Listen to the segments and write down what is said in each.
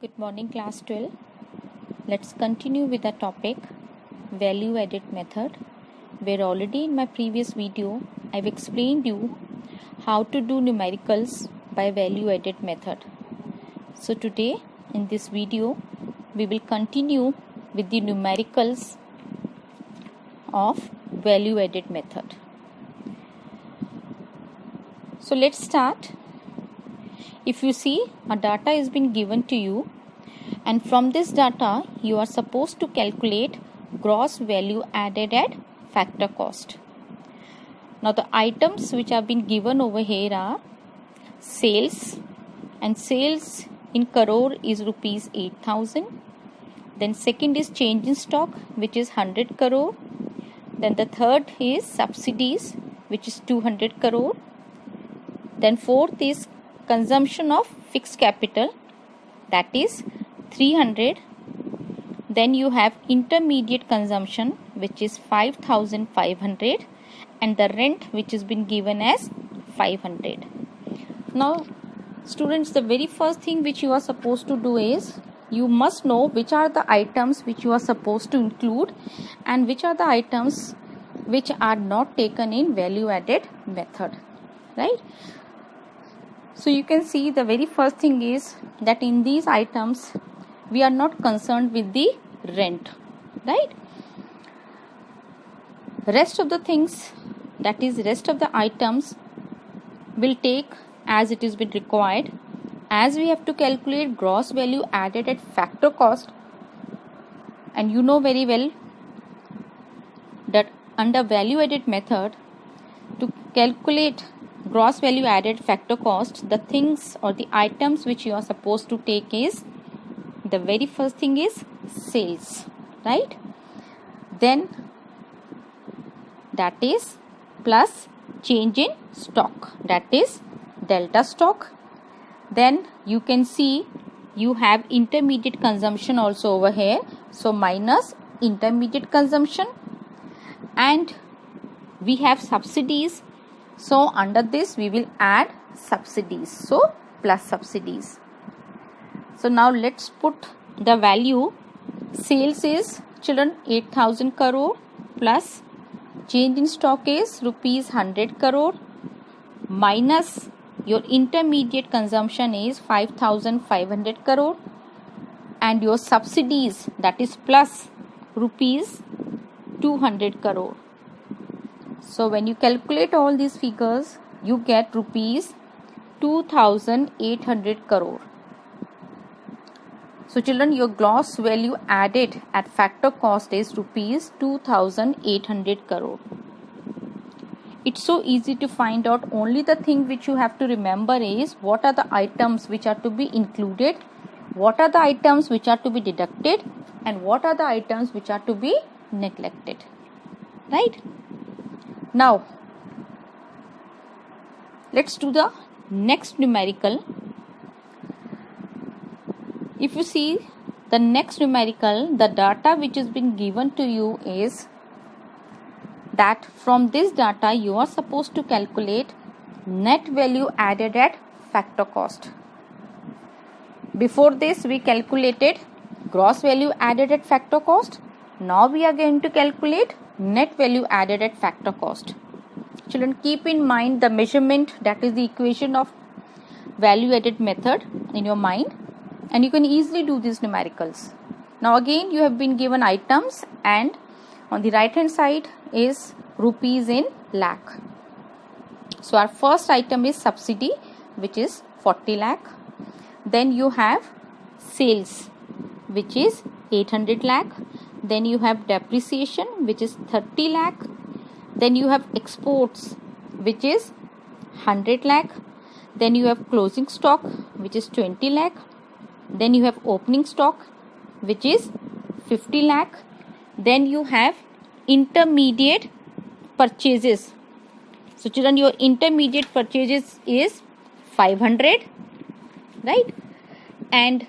Good morning, class 12. Let's continue with the topic value added method, where already in my previous video I've explained you how to do numericals by value added method. So today in this video we will continue with the numericals of value added method. So let's start. If you see, a data has been given to you, and from this data you are supposed to calculate gross value added at factor cost. Now the items which have been given over here are sales, and sales in crore is rupees 8,000. Then second is change in stock, which is 100 crore. Then the third is subsidies, which is 200 crore. Then fourth is consumption of fixed capital, that is 300. Then you have intermediate consumption, which is 5,500, and the rent which has been given as 500. Now students, the very first thing which you are supposed to do is you must know which are the items which you are supposed to include and which are the items which are not taken in value added method, right? So you can see the very first thing is that in these items we are not concerned with the rent, right? Rest of the things, that is rest of the items, will take as it is been required. As we have to calculate gross value added at factor cost, and you know very well that under value added method, to calculate gross value added factor cost, the things or the items which you are supposed to take is, the very first thing is sales, right? Then that is plus change in stock, that is delta stock. Then you can see you have intermediate consumption also over here, so minus intermediate consumption. And we have subsidies, so under this we will add subsidies, so plus subsidies. So now let's put the value. Sales is, children, 8,000 crore plus change in stock is rupees 100 crore minus your intermediate consumption is 5,500 crore, and your subsidies, that is plus rupees 200 crore. So when you calculate all these figures, you get rupees 2,800 crore. So children, your gross value added at factor cost is rupees 2,800 crore. It's so easy to find out. Only the thing which you have to remember is what are the items which are to be included, what are the items which are to be deducted, and what are the items which are to be neglected, right? Now let's do the next numerical. If you see the next numerical, the data which has been given to you is that from this data you are supposed to calculate net value added at factor cost. Before this we calculated gross value added at factor cost. Now we are going to calculate net value added at factor cost. Children, keep in mind the measurement, that is the equation of value added method in your mind, and you can easily do these numericals. Now again you have been given items, and on the right hand side is rupees in lakh. So our first item is subsidy, which is 40 lakh. Then you have sales, which is 800 lakh. Then you have depreciation, which is 30 lakh. Then you have exports, which is 100 lakh. Then you have closing stock, which is 20 lakh. Then you have opening stock, which is 50 lakh. Then you have intermediate purchases. So children, your intermediate purchases is 500, right? And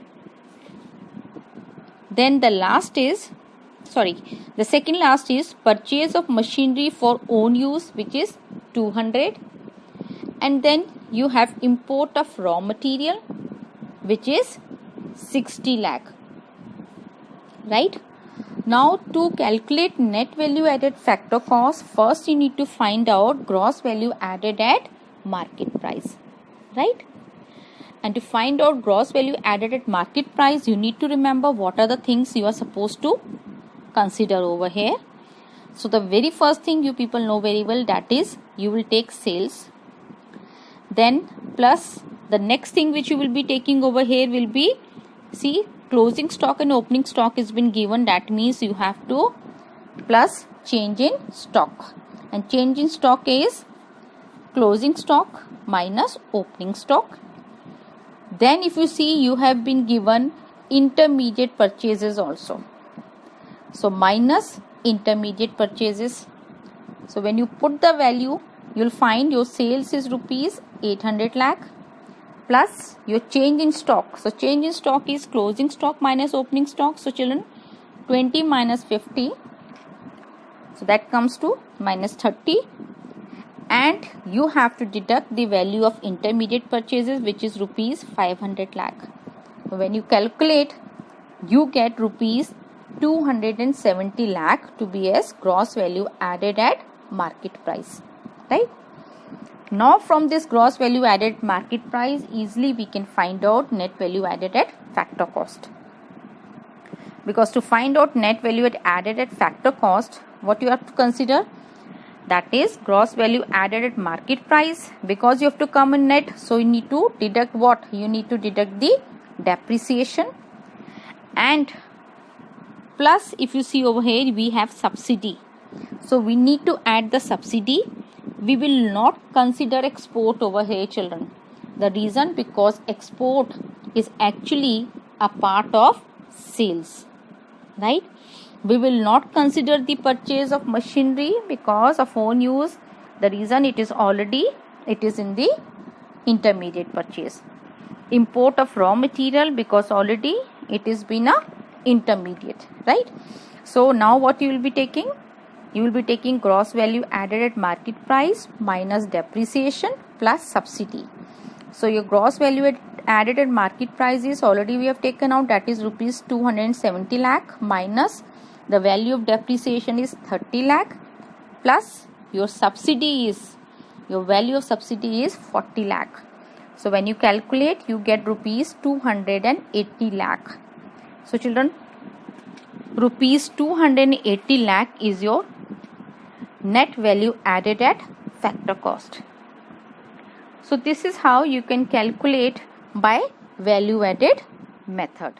then the second last is purchase of machinery for own use, which is 200. And then you have import of raw material, which is 60 lakh. Right? Now to calculate net value added factor cost, first you need to find out gross value added at market price. Right? And to find out gross value added at market price, you need to remember what are the things you are supposed to consider over here. So the very first thing you people know very well, that is you will take sales. Then plus the next thing which you will be taking over here will be, see, closing stock and opening stock has been given. That means you have to plus change in stock. And change in stock is closing stock minus opening stock. Then if you see, you have been given intermediate purchases also. So minus intermediate purchases. So when you put the value, you will find your sales is rupees 800 lakh plus your change in stock. So change in stock is closing stock minus opening stock. So children, 20 minus 50. So that comes to minus 30. And you have to deduct the value of intermediate purchases, which is rupees 500 lakh. So when you calculate, you get rupees 270 lakh to be as gross value added at market price. Right? Now from this gross value added market price, easily we can find out net value added at factor cost. Because to find out net value added at factor cost, what you have to consider, that is gross value added at market price. Because you have to come in net, so you need to deduct what? You need to deduct the depreciation. And plus if you see over here, we have subsidy. So we need to add the subsidy. We will not consider export over here, children. The reason, because export is actually a part of sales. Right? We will not consider the purchase of machinery because of own use. The reason, it is in the intermediate purchase. Import of raw material, because already it is been a intermediate. Right? So now what you will be taking? You will be taking gross value added at market price minus depreciation plus subsidy. So your gross value added at market price is already we have taken out, that is rupees 270 lakh minus the value of depreciation is 30 lakh plus your value of subsidy is 40 lakh. So when you calculate, you get rupees 280 lakh. So children, rupees 280 lakh is your net value added at factor cost. So this is how you can calculate by value added method.